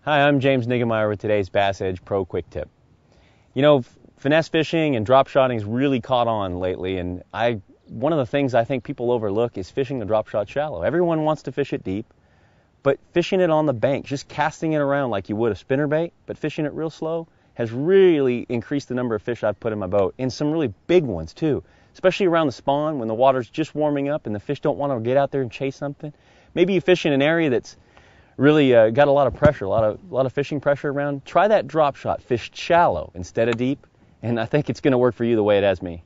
Hi, I'm James Niggemeyer with today's Bass Edge Pro Quick Tip. You know, finesse fishing and drop shotting's really caught on lately, and one of the things I think people overlook is fishing the drop shot shallow. Everyone wants to fish it deep, but fishing it on the bank, just casting it around like you would a spinnerbait, but fishing it real slow, has really increased the number of fish I've put in my boat, and some really big ones too, especially around the spawn when the water's just warming up and the fish don't want to get out there and chase something. Maybe you fish in an area that's really got a lot of pressure, a lot of fishing pressure around. Try that drop shot, fished shallow instead of deep, and I think it's going to work for you the way it has me.